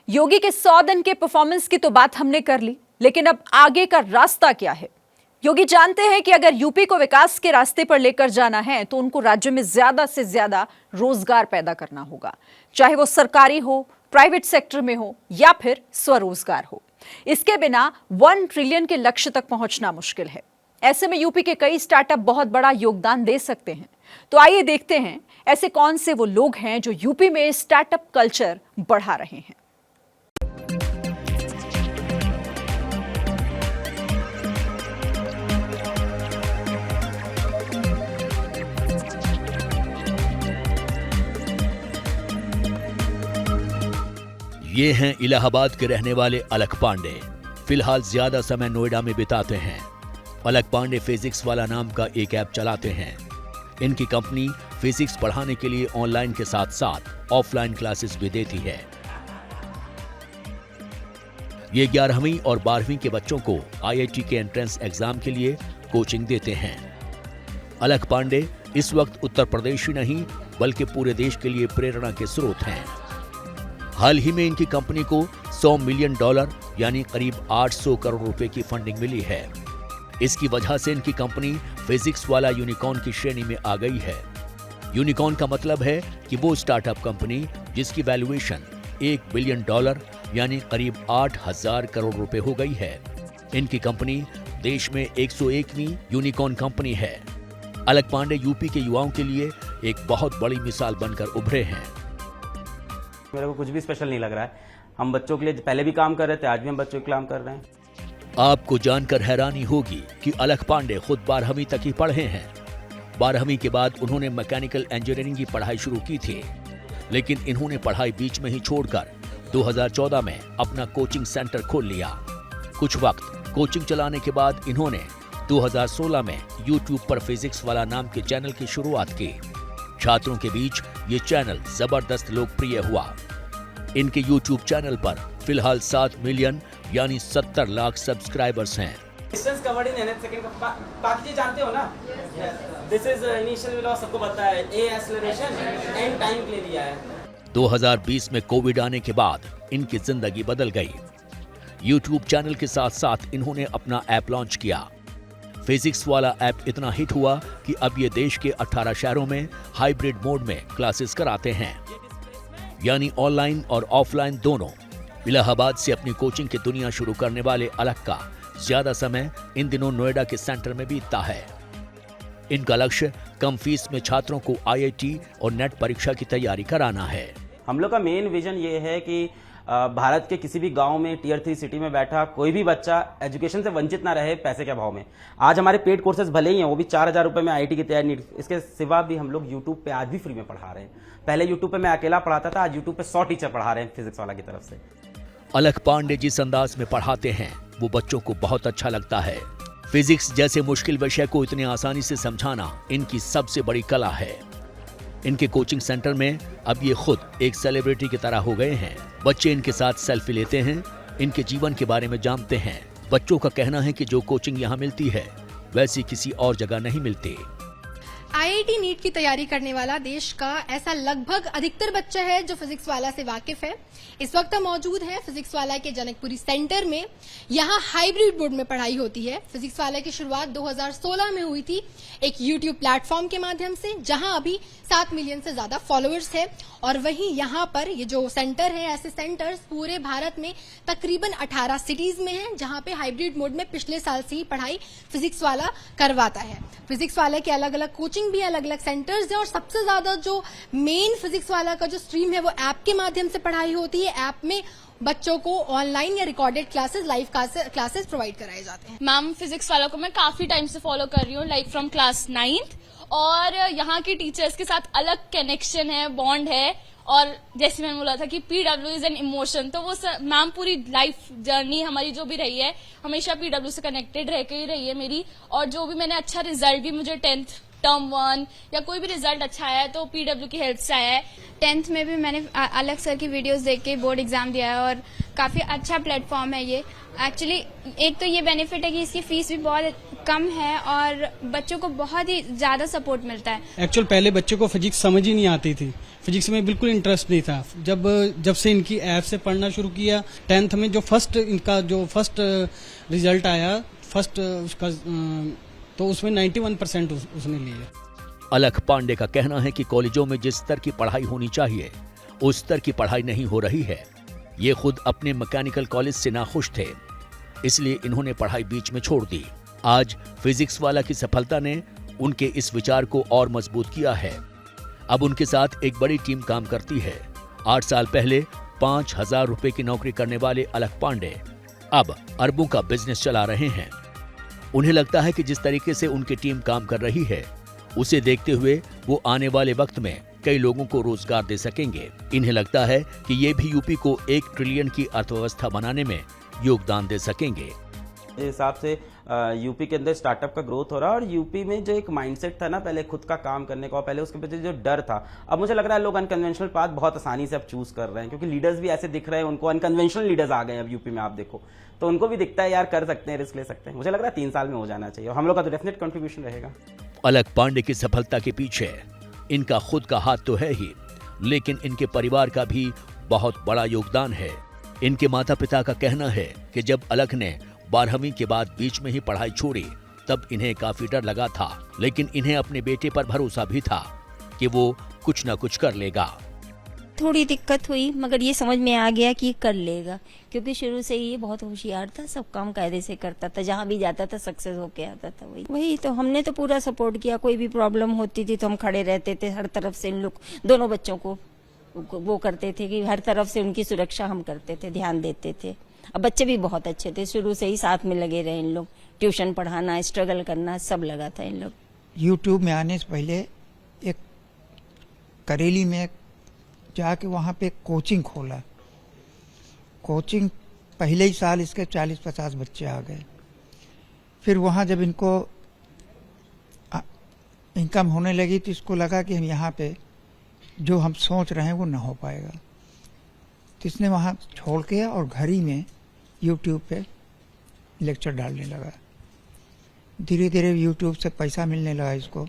योगी के 100 दिन के परफॉर्मेंस की तो बात हमने कर ली, लेकिन अब आगे का रास्ता क्या है? योगी जानते हैं कि अगर यूपी को विकास के रास्ते पर लेकर जाना है तो उनको राज्य में ज्यादा से ज्यादा रोजगार पैदा करना होगा, चाहे वो सरकारी हो, प्राइवेट सेक्टर में हो या फिर स्वरोजगार हो। इसके बिना 1 ट्रिलियन के लक्ष्य तक पहुंचना मुश्किल है। ऐसे में यूपी के कई स्टार्टअप बहुत बड़ा योगदान दे सकते हैं। तो आइए देखते हैं ऐसे कौन से वो लोग हैं जो यूपी में स्टार्टअप कल्चर बढ़ा रहे हैं। ये हैं इलाहाबाद के रहने वाले अलख पांडे। फिलहाल ज्यादा समय नोएडा में बिताते हैं। अलख पांडे फिजिक्स वाला नाम का एक ऐप चलाते हैं। इनकी कंपनी फिजिक्स पढ़ाने के लिए ऑनलाइन के साथ साथ ऑफलाइन क्लासेस भी देती है। ये 11वीं और 12वीं के बच्चों को IIT के एंट्रेंस एग्जाम के लिए कोचिंग देते हैं। अलख पांडे इस वक्त उत्तर प्रदेश ही नहीं बल्कि पूरे देश के लिए प्रेरणा के स्रोत हैं। हाल ही में इनकी कंपनी को $100 मिलियन यानी करीब 800 करोड़ रुपए की फंडिंग मिली है। इसकी वजह से इनकी कंपनी फिजिक्स वाला यूनिकॉर्न की श्रेणी में आ गई है। यूनिकॉर्न का मतलब है कि वो स्टार्टअप कंपनी जिसकी वैल्यूएशन $1 बिलियन यानी करीब 8,000 करोड़ रुपए हो गई है। इनकी कंपनी देश में 101वीं यूनिकॉर्न कंपनी है। अलख पांडे यूपी के युवाओं के लिए एक बहुत बड़ी मिसाल बनकर उभरे हैं। मेरे को कुछ भी स्पेशल नहीं लग रहा है। हम बच्चों के लिए पहले भी काम कर रहे थे, आज भी हम बच्चों के लिए काम कर रहे हैं। आपको जानकर हैरानी होगी कि अलख पांडे खुद 12वीं तक ही पढ़े हैं। 12वीं के बाद उन्होंने मैकेनिकल इंजीनियरिंग की पढ़ाई शुरू की थी, लेकिन इन्होंने पढ़ाई बीच में ही छोड़कर 2014 में अपना कोचिंग सेंटर खोल लिया। कुछ वक्त कोचिंग चलाने के बाद इन्होंने 2016 में YouTube पर फिजिक्स वाला नाम के चैनल की शुरुआत की। छात्रों के बीच ये चैनल जबरदस्त लोकप्रिय हुआ। इनके YouTube चैनल पर फिलहाल 7 मिलियन यानी 70 लाख सब्सक्राइबर्स हैं। Distance covered in nth second का बाकी जानते हो ना? दिस इज इनिशियल वेलोसिटी, सबको पता है। ए एक्सेलरेशन एंड टाइम के लिए दिया है। 2020 में कोविड आने के बाद इनकी जिंदगी बदल गई। YouTube चैनल के साथ साथ इन्होंने अपना ऐप लॉन्च किया। फिजिक्स वाला ऐप इतना हिट हुआ कि अब ये देश के 18 शहरों में हाइब्रिड मोड में क्लासेस कराते हैं, यानी ऑनलाइन और ऑफलाइन दोनों। इलाहाबाद से अपनी कोचिंग की दुनिया शुरू करने वाले अलख का ज्यादा समय इन दिनों नोएडा के सेंटर में बीतता है। इनका लक्ष्य कम फीस में छात्रों को IIT और नेट परीक्षा की तैयारी कराना है। हम लोग का मेन विजन ये है कि भारत के किसी भी गांव में Tier 3 सिटी में बैठा कोई भी बच्चा एजुकेशन से वंचित ना रहे पैसे के अभाव में। आज हमारे पेड कोर्सेज भले ही हैं, वो भी 4,000 रुपए में IIT की तैयारी नहीं। इसके सिवा भी हम लोग YouTube पे आज भी फ्री में पढ़ा रहे हैं। पहले YouTube पे मैं अकेला पढ़ाता था, आज YouTube पे 100 टीचर पढ़ा रहे हैं फिजिक्स वाला की तरफ से। अलख पांडे जिस अंदाज में पढ़ाते हैं वो बच्चों को बहुत अच्छा लगता है। फिजिक्स जैसे मुश्किल विषय को इतनी आसानी से समझाना इनकी सबसे बड़ी कला है। इनके कोचिंग सेंटर में अब ये खुद एक सेलिब्रिटी की तरह हो गए हैं। बच्चे इनके साथ सेल्फी लेते हैं, इनके जीवन के बारे में जानते हैं। बच्चों का कहना है कि जो कोचिंग यहाँ मिलती है वैसी किसी और जगह नहीं मिलती। IIT नीट की तैयारी करने वाला देश का ऐसा लगभग अधिकतर बच्चा है जो फिजिक्स वाला से वाकिफ है। इस वक्त हम मौजूद हैं फिजिक्स वाला के जनकपुरी सेंटर में। यहाँ हाइब्रिड मोड में पढ़ाई होती है। फिजिक्स वाला की शुरुआत 2016 में हुई थी एक YouTube प्लेटफॉर्म के माध्यम से, जहां अभी 7 मिलियन से ज्यादा फॉलोअर्स है। और वहीं यहाँ पर ये जो सेंटर है, ऐसे सेंटर्स पूरे भारत में तकरीबन 18 सिटीज में हैं, जहां पे हाइब्रिड मोड में पिछले साल से ही पढ़ाई फिजिक्स वाला करवाता है। फिजिक्स वाले के अलग अलग कोचिंग भी अलग अलग सेंटर्स हैं और सबसे ज्यादा जो मेन फिजिक्स वाला का जो स्ट्रीम है वो ऐप के माध्यम से पढ़ाई होती है। ऐप में बच्चों को ऑनलाइन या recorded classes, live classes provide कराए जाते हैं। मैम फिजिक्स वाला को मैं काफी टाइम से फॉलो कर रही हूँ, लाइक फ्रॉम क्लास 9th, और यहाँ की टीचर्स के साथ अलग कनेक्शन है, बॉन्ड है। और जैसे मैंने बोला था कि PW इज एन इमोशन, तो वो मैम पूरी लाइफ जर्नी हमारी जो भी रही है हमेशा PW से कनेक्टेड रह के ही रही है मेरी। और जो भी मैंने अच्छा रिजल्ट भी मुझे 10th टर्म 1 या कोई भी रिजल्ट अच्छा आया है तो पीडब्ल्यू की हेल्प से आया है। 10th में भी मैंने अलग सर की वीडियोस देख के बोर्ड एग्जाम दिया है और काफी अच्छा प्लेटफॉर्म है ये। एक्चुअली एक तो ये बेनिफिट है कि इसकी फीस भी बहुत कम है और बच्चों को बहुत ही ज्यादा सपोर्ट मिलता है। एक्चुअल पहले बच्चों को फिजिक्स समझ ही नहीं आती थी, फिजिक्स में बिल्कुल इंटरेस्ट नहीं था। जब से इनकी ऐप से पढ़ना शुरू किया, 10th में जो फर्स्ट रिजल्ट आया फर्स्ट उसका, तो उसमें 91% उसने लिए। अलख पांडे का कहना है कि कॉलेजों में जिस स्तर की पढ़ाई होनी चाहिए उस स्तर की पढ़ाई नहीं हो रही है। ये खुद अपने मैकेनिकल कॉलेज से नाखुश थे, इसलिए इन्होंने पढ़ाई बीच में छोड़ दी। आज फिजिक्स वाला की सफलता ने उनके इस विचार को और मजबूत किया है। अब उनके साथ एक बड़ी टीम काम करती है। 8 साल पहले 5,000 रुपए की नौकरी करने वाले अलख पांडे अब अरबों का बिजनेस चला रहे हैं। उन्हें लगता है कि जिस तरीके से उनकी टीम काम कर रही है उसे देखते हुए वो आने वाले वक्त में कई लोगों को रोजगार दे सकेंगे। इन्हें लगता है कि ये भी यूपी को 1 ट्रिलियन की अर्थव्यवस्था बनाने में योगदान दे सकेंगे। इस हिसाब से यूपी के अंदर स्टार्टअप का ग्रोथ हो रहा है और यूपी में जो एक माइंडसेट था ना पहले खुद का काम करने का, पहले उसके प्रति जो डर था, अब मुझे लग रहा है लोग अनकन्वेंशनल पाथ बहुत आसानी से अब चूज कर रहे हैं क्योंकि लीडर्स भी ऐसे दिख रहे हैं उनको। अनकन्वेंशनल लीडर्स आ गए हैं अब यूपी में, आप देखो तो उनको भी दिखता है यार कर सकते हैं, रिस्क ले सकते हैं। मुझे लग रहा है 3 साल में हो जाना चाहिए और हम लोग का तो डेफिनेट कंट्रीब्यूशन रहेगा। अलख पांडे की सफलता के पीछे इनका खुद का हाथ तो है ही, लेकिन इनके परिवार का भी बहुत बड़ा योगदान है। इनके माता पिता का कहना है कि जब अलख ने 12वीं के बाद बीच में ही पढ़ाई छोड़ी तब इन्हें काफी डर लगा था, लेकिन इन्हें अपने बेटे पर भरोसा भी था कि वो कुछ न कुछ कर लेगा। थोड़ी दिक्कत हुई मगर ये समझ में आ गया कि कर लेगा, क्योंकि शुरू से ही ये बहुत होशियार था, सब काम कायदे से करता था, जहाँ भी जाता था सक्सेस होके आता था। वही तो हमने तो पूरा सपोर्ट किया। कोई भी प्रॉब्लम होती थी तो हम खड़े रहते थे, हर तरफ से इन लोग दोनों बच्चों को वो करते थे कि हर तरफ से उनकी सुरक्षा हम करते थे, ध्यान देते थे। अब बच्चे भी बहुत अच्छे थे, शुरू से ही साथ में लगे रहे इन लोग, ट्यूशन पढ़ाना, स्ट्रगल करना सब लगा था इन लोग। यूट्यूब में आने से पहले एक करेली में जाके वहाँ पे कोचिंग खोला। कोचिंग पहले ही साल इसके 40-50 बच्चे आ गए। फिर वहाँ जब इनको इनकम होने लगी तो इसको लगा कि हम यहाँ पे जो हम सोच रहे हैं वो ना हो पाएगा, तो इसने वहाँ छोड़ के और घर ही में यूट्यूब पे लेक्चर डालने लगा। धीरे धीरे यूट्यूब से पैसा मिलने लगा इसको,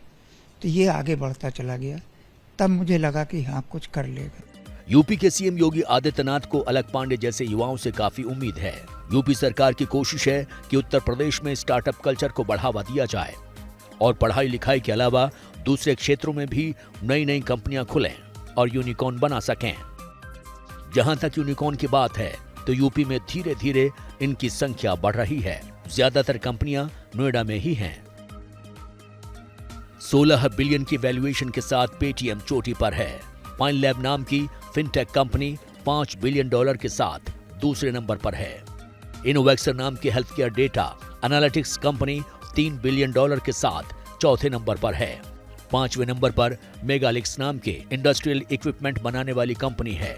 तो ये आगे बढ़ता चला गया। तब मुझे लगा कि हाँ कुछ कर लेगा। यूपी के सीएम योगी आदित्यनाथ को अलख पांडे जैसे युवाओं से काफी उम्मीद है। यूपी सरकार की कोशिश है कि उत्तर प्रदेश में स्टार्टअप कल्चर को बढ़ावा दिया जाए और पढ़ाई लिखाई के अलावा दूसरे क्षेत्रों में भी नई नई कंपनियां खुलें और यूनिकॉर्न बना सकें। जहां तक यूनिकॉर्न की बात है तो यूपी में धीरे धीरे इनकी संख्या बढ़ रही है। ज्यादातर कंपनियां नोएडा में ही हैं। 16 बिलियन की वैल्यूएशन के साथ पेटीएम चोटी पर है। पाइन लैब नाम की फिनटेक कंपनी $5 बिलियन के साथ दूसरे नंबर पर है। इनोवेक्सर नाम की health care data analytics company $3 billion के साथ चौथे नंबर पर है। 5वें नंबर पर मेगालिक्स नाम के इंडस्ट्रियल इक्विपमेंट बनाने वाली कंपनी है,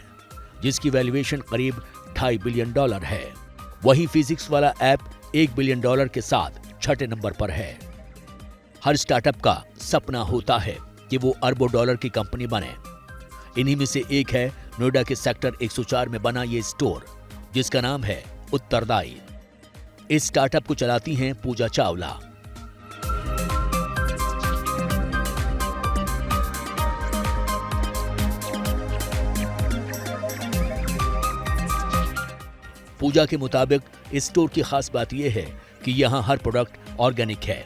जिसकी वैल्यूएशन करीब $2.5 बिलियन है। वहीं फिजिक्स वाला ऐप $1 बिलियन के साथ छठे नंबर पर है। हर स्टार्टअप का सपना होता है कि वो अरबों डॉलर की कंपनी बने। इन्हीं में से एक है नोएडा के सेक्टर 104 में बना ये स्टोर, जिसका नाम है उत्तरदायी। इस स्टार्टअप को चलाती हैं पूजा चावला। पूजा के मुताबिक इस स्टोर की खास बात यह है कि यहाँ हर प्रोडक्ट ऑर्गेनिक है।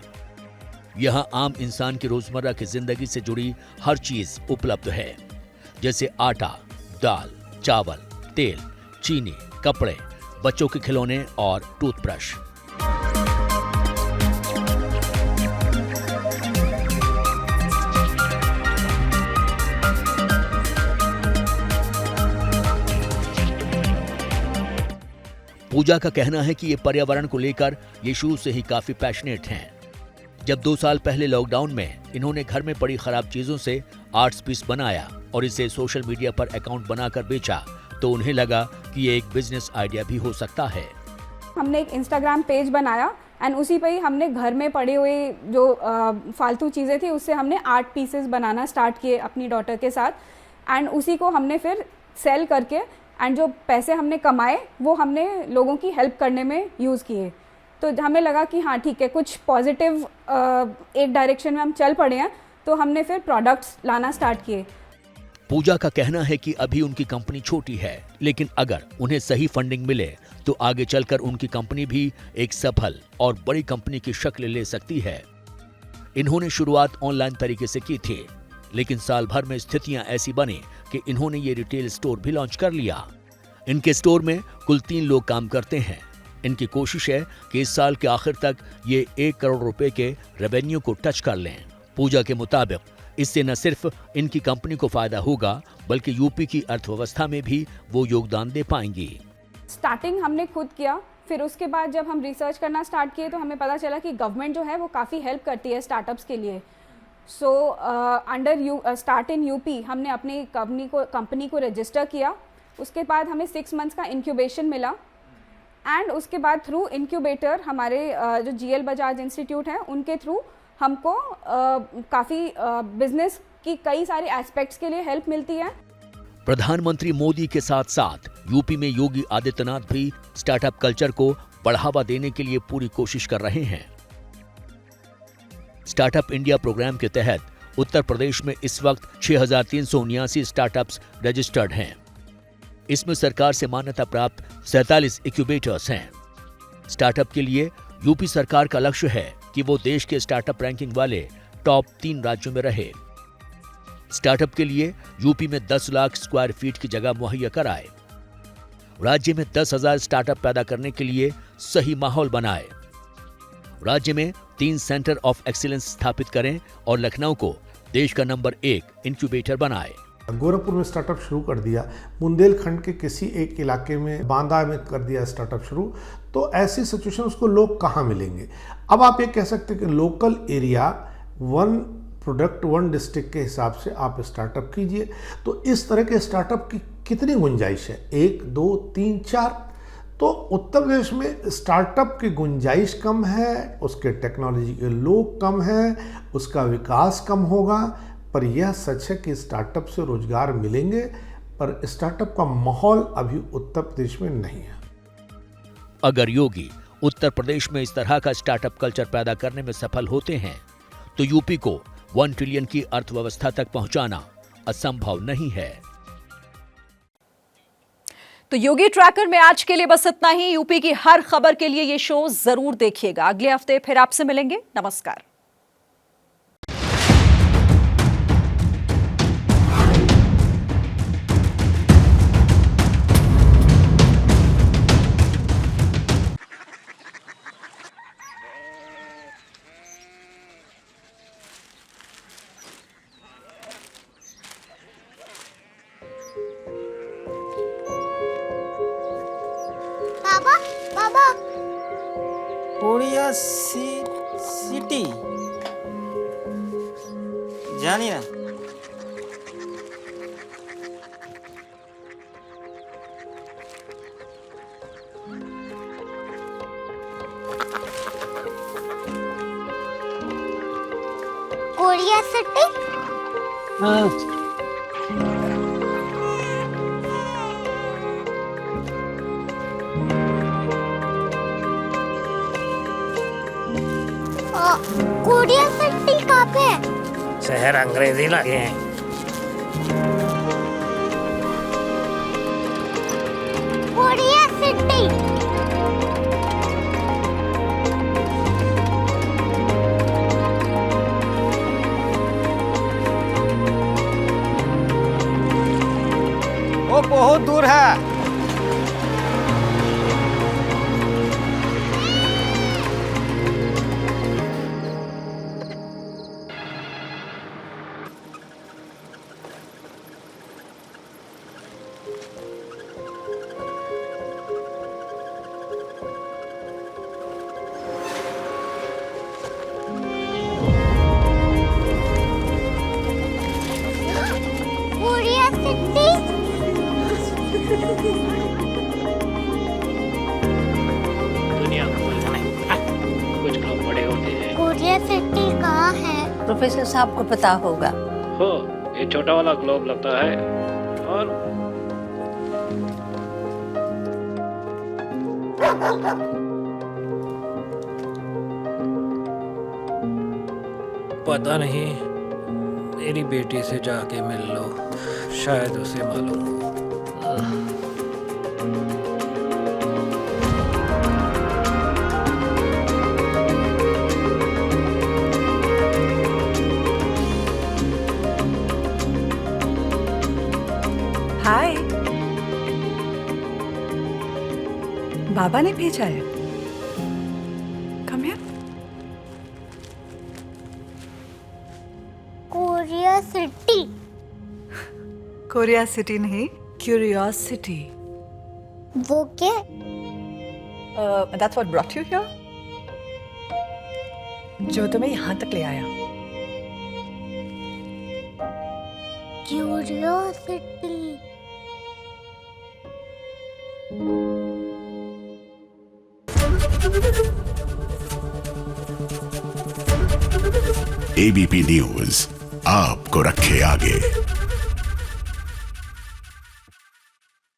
यहाँ आम इंसान की रोजमर्रा की जिंदगी से जुड़ी हर चीज उपलब्ध है, जैसे आटा, दाल, चावल, तेल, चीनी, कपड़े, बच्चों के खिलौने और टूथब्रश। पूजा का कहना है कि ये पर्यावरण को लेकर ये शुरू से ही काफी पैशनेट हैं। जब 2 साल पहले लॉकडाउन में इन्होंने घर में पड़ी खराब चीजों से आर्ट्स पीस बनाया और इसे सोशल मीडिया पर अकाउंट बनाकर बेचा, तो उन्हें लगा कि ये एक बिजनेस आइडिया भी हो सकता है। हमने एक इंस्टाग्राम पेज बनाया एंड उसी पे ही हमने घर में पड़े हुए जो फालतू चीज़ें थी उससे हमने आर्ट पीसेस बनाना स्टार्ट किए अपनी डॉटर के साथ, एंड उसी को हमने फिर सेल करके एंड जो पैसे हमने कमाए वो हमने लोगों की हेल्प करने में यूज़ किए। तो हमें लगा कि हाँ ठीक है, कुछ पॉजिटिव एक डायरेक्शन में हम चल पड़े हैं, तो हमने फिर प्रोडक्ट्स लाना स्टार्ट किए। पूजा का कहना है कि अभी उनकी कंपनी छोटी है, लेकिन अगर उन्हें सही फंडिंग मिले तो आगे चलकर उनकी कंपनी भी एक सफल और बड़ी कंपनी की शक्ल ले सकती है। इन्होंने शुरुआत ऑनलाइन तरीके से की थी, लेकिन साल भर में स्थितियां ऐसी बनी कि इन्होंने ये रिटेल स्टोर भी लॉन्च कर लिया। इनके स्टोर में कुल 3 लोग काम करते हैं। इनकी कोशिश है कि इस साल के आखिर तक ये 1 करोड़ रुपए के रेवेन्यू को टच कर लें। पूजा के मुताबिक इससे न सिर्फ इनकी कंपनी को फायदा होगा, बल्कि यूपी की अर्थव्यवस्था में भी वो योगदान दे पाएंगी। स्टार्टिंग हमने खुद किया, फिर उसके बाद जब हम रिसर्च करना स्टार्ट किए तो हमें पता चला कि गवर्नमेंट जो है वो काफ़ी हेल्प करती है स्टार्टअप्स के लिए। So under start in UP हमने अपनी कंपनी को रजिस्टर किया। उसके बाद हमें 6 मंथ्स का इंक्यूबेशन मिला, एंड उसके बाद थ्रू इंक्यूबेटर हमारे जो GL बजाज इंस्टीट्यूट है उनके थ्रू हमको काफ़ी बिजनेस की कई सारे एस्पेक्ट्स के लिए हेल्प मिलती है। प्रधानमंत्री मोदी के साथ साथ यूपी में योगी आदित्यनाथ भी स्टार्टअप कल्चर को बढ़ावा देने के लिए पूरी कोशिश कर रहे हैं। स्टार्टअप इंडिया प्रोग्राम के तहत उत्तर प्रदेश में इस वक्त 6,379 स्टार्टअप्स रजिस्टर्ड हैं। इसमें सरकार से मान्यता प्राप्त 47 इंक्यूबेटर्स हैं। स्टार्टअप के लिए यूपी सरकार का लक्ष्य है कि वो देश के स्टार्टअप रैंकिंग वाले टॉप 3 राज्यों में रहे। स्टार्टअप के लिए यूपी में 10 लाख स्क्वायर फीट की जगह मुहैया कराए। राज्य में 10,000 स्टार्टअप पैदा करने के लिए सही माहौल बनाए। राज्य में 3 सेंटर ऑफ एक्सीलेंस स्थापित करें और लखनऊ को देश का नंबर 1 इंक्यूबेटर बनाए। गोरखपुर में स्टार्टअप शुरू कर दिया, बुंदेलखंड के किसी एक इलाके में बांदा में कर दिया स्टार्टअप शुरू, तो ऐसी सिचुएशन को लोग कहाँ मिलेंगे। अब आप ये कह सकते हैं कि लोकल एरिया 1 प्रोडक्ट 1 डिस्ट्रिक्ट के हिसाब से आप स्टार्टअप कीजिए। तो इस तरह के स्टार्टअप की कितनी गुंजाइश है, 1, 2, 3, 4। तो उत्तर प्रदेश में स्टार्टअप की गुंजाइश कम है, उसके टेक्नोलॉजी के लोग कम हैं, उसका विकास कम होगा। पर यह सच है कि स्टार्टअप से रोजगार मिलेंगे, पर स्टार्टअप का माहौल अभी उत्तर प्रदेश में नहीं है। अगर योगी उत्तर प्रदेश में इस तरह का स्टार्टअप कल्चर पैदा करने में सफल होते हैं तो यूपी को 1 ट्रिलियन की अर्थव्यवस्था तक पहुंचाना असंभव नहीं है। तो योगी ट्रैकर में आज के लिए बस इतना ही। यूपी की हर खबर के लिए ये शो जरूर देखिएगा। अगले हफ्ते फिर आपसे मिलेंगे। नमस्कार। कोरिया सिटी जानी ना। Korea city? हाँ। कोरिया सिटी कहाँ पे है? शहर अंग्रेजी लगे हैं। Korea city. वो बहुत दूर है। Korea city. दुनिया क्यूरियोसिटी कहाँ है? प्रोफेसर साहब को पता होगा। हो, ये छोटा वाला ग्लोब लगता है और पता नहीं, मेरी बेटी से जाके मिल लो, शायद उसे मालूम हो। हाय, बाबा ने भेजा है। Come here. Curiosity. Korea city नहीं, क्यूरियोसिटी। वो क्या? That's what brought you here? जो तुम्हें यहाँ तक ले आया। क्यूरियोसिटी। एबीपी न्यूज आपको रखे आगे।